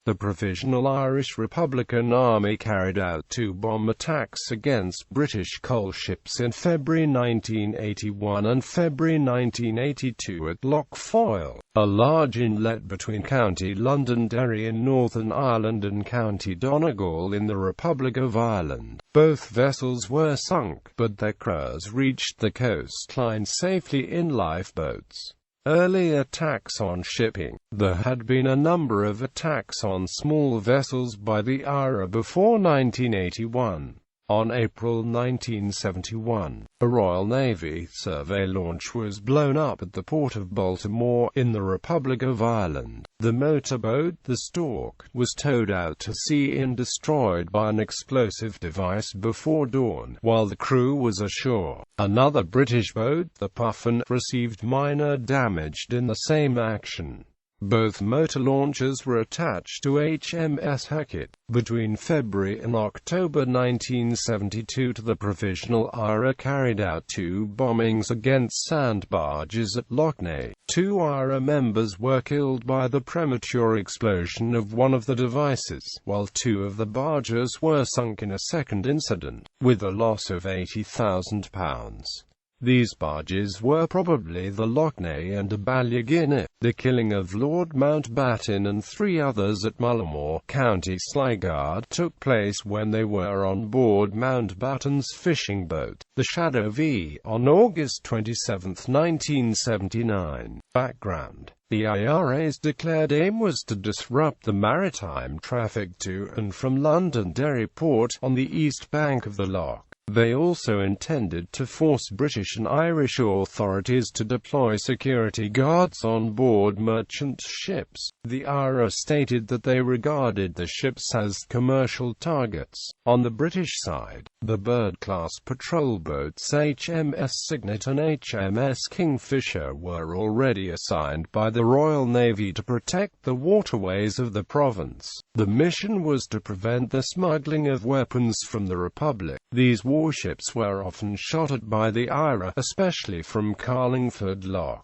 The Provisional Irish Republican Army carried out 2 bomb attacks against British coal ships in February 1981 and February 1982 at Lough Foyle, a large inlet between County Londonderry in Northern Ireland and County Donegal in the Republic of Ireland. Both vessels were sunk, but their crews reached the coastline safely in lifeboats. Early attacks on shipping. There had been a number of attacks on small vessels by the IRA before 1981. On April 1971, a Royal Navy survey launch was blown up at the port of Baltimore, in the Republic of Ireland. The motorboat, the Stork, was towed out to sea and destroyed by an explosive device before dawn, while the crew was ashore. Another British boat, the Puffin, received minor damage in the same action. Both motor launchers were attached to HMS Hecate. Between February and October 1972 the Provisional IRA carried out 2 bombings against sand barges at Lough Foyle. 2 IRA members were killed by the premature explosion of one of the devices, while 2 of the barges were sunk in a second incident, with a loss of £80,000. These barges were probably the Lough Foyle and the Ballygin. The killing of Lord Mountbatten and 3 others at Mullimore, County Sligo, took place when they were on board Mountbatten's fishing boat, the Shadow V, on August 27, 1979. Background: the IRA's declared aim was to disrupt the maritime traffic to and from Londonderry Port, on the east bank of the Lough. They also intended to force British and Irish authorities to deploy security guards on board merchant ships. The IRA stated that they regarded the ships as commercial targets. On the British side, the Bird-class patrol boats HMS Signet and HMS Kingfisher were already assigned by the Royal Navy to protect the waterways of the province. The mission was to prevent the smuggling of weapons from the Republic. These warships were often shot at by the IRA, especially from Carlingford Lough.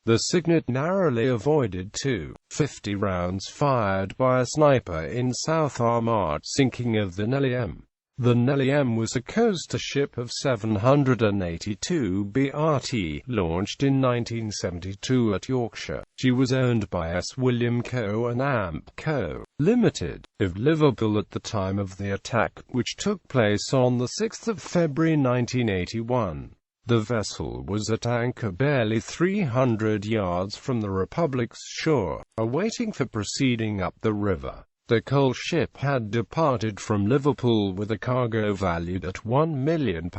The Signet narrowly avoided 250 rounds fired by a sniper in South Armagh sinking of the Nellie M. The Nellie M was a coaster ship of 782 BRT, launched in 1972 at Yorkshire. She was owned by S. William Co. and Amp Co. Limited, of Liverpool at the time of the attack, which took place on 6 February 1981. The vessel was at anchor barely 300 yards from the Republic's shore, awaiting for proceeding up the river. The coal ship had departed from Liverpool with a cargo valued at £1 million.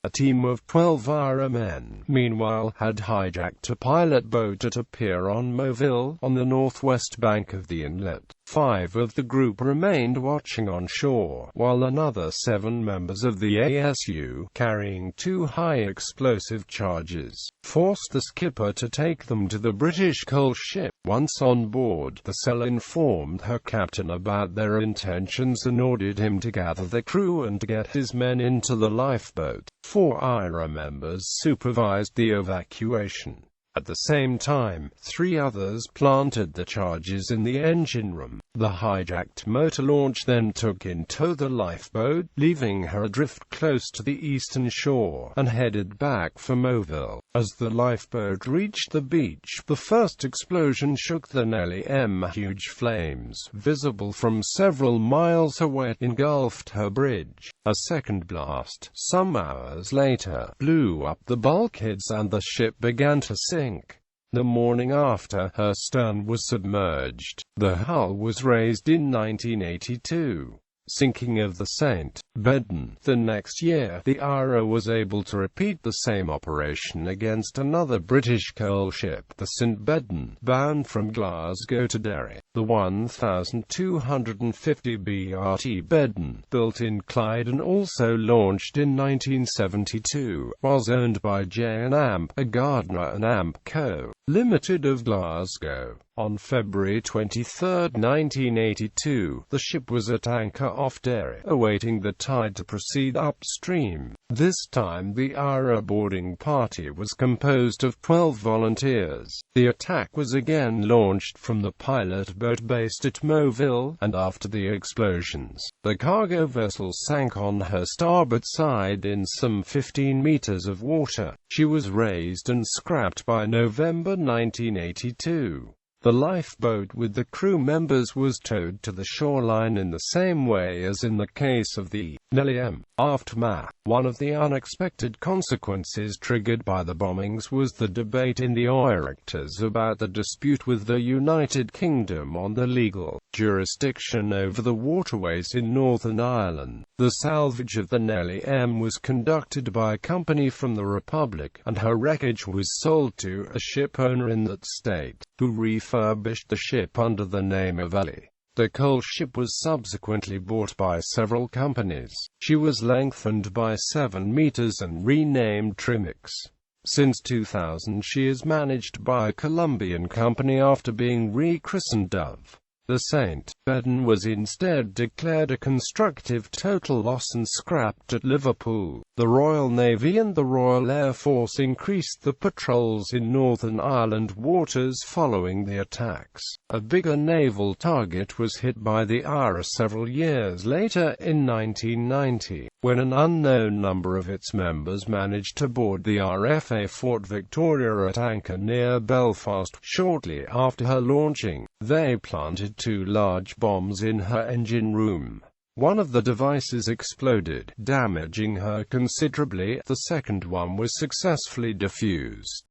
A team of 12 IRA men, meanwhile, had hijacked a pilot boat at a pier on Moville, on the northwest bank of the inlet. 5 of the group remained watching on shore, while another 7 members of the ASU, carrying 2 high-explosive charges, forced the skipper to take them to the British coal ship. Once on board, the cell informed her captain about their intentions and ordered him to gather the crew and to get his men into the lifeboat. 4 IRA members supervised the evacuation. At the same time, 3 others planted the charges in the engine room. The hijacked motor launch then took in tow the lifeboat, leaving her adrift close to the eastern shore, and headed back for Moville. As the lifeboat reached the beach, the first explosion shook the Nellie M. Huge flames, visible from several miles away, engulfed her bridge. A second blast, some hours later, blew up the bulkheads and the ship began to sink. The morning after, her stern was submerged. The hull was raised in 1982. Sinking of the St. Beddon. The next year, the IRA was able to repeat the same operation against another British coal ship, the St. Beddon, bound from Glasgow to Derry. The 1,250 BRT Beddon, built in Clyde and also launched in 1972, was owned by J and Amp, a Gardner and Amp Co. Limited of Glasgow. On February 23, 1982, the ship was at anchor off Derry, awaiting the tide to proceed upstream. This time the IRA boarding party was composed of 12 volunteers. The attack was again launched from the pilot boat based at Moville, and after the explosions, the cargo vessel sank on her starboard side in some 15 meters of water. She was raised and scrapped by November 1982. The lifeboat with the crew members was towed to the shoreline in the same way as in the case of the Nellie M. Aftermath. One of the unexpected consequences triggered by the bombings was the debate in the Oireachtas about the dispute with the United Kingdom on the legal jurisdiction over the waterways in Northern Ireland. The salvage of the Nellie M was conducted by a company from the Republic, and her wreckage was sold to a ship owner in that state, who refurbished the ship under the name of Ellie. The coal ship was subsequently bought by several companies. She was lengthened by 7 meters and renamed Trimix. Since 2000 she is managed by a Colombian company after being rechristened Dove. The St. Bedan was instead declared a constructive total loss and scrapped at Liverpool. The Royal Navy and the Royal Air Force increased the patrols in Northern Ireland waters following the attacks. A bigger naval target was hit by the IRA several years later, in 1990, when an unknown number of its members managed to board the RFA Fort Victoria at anchor near Belfast. Shortly after her launching, they planted 2 large bombs in her engine room. One of the devices exploded, damaging her considerably. The second one was successfully defused.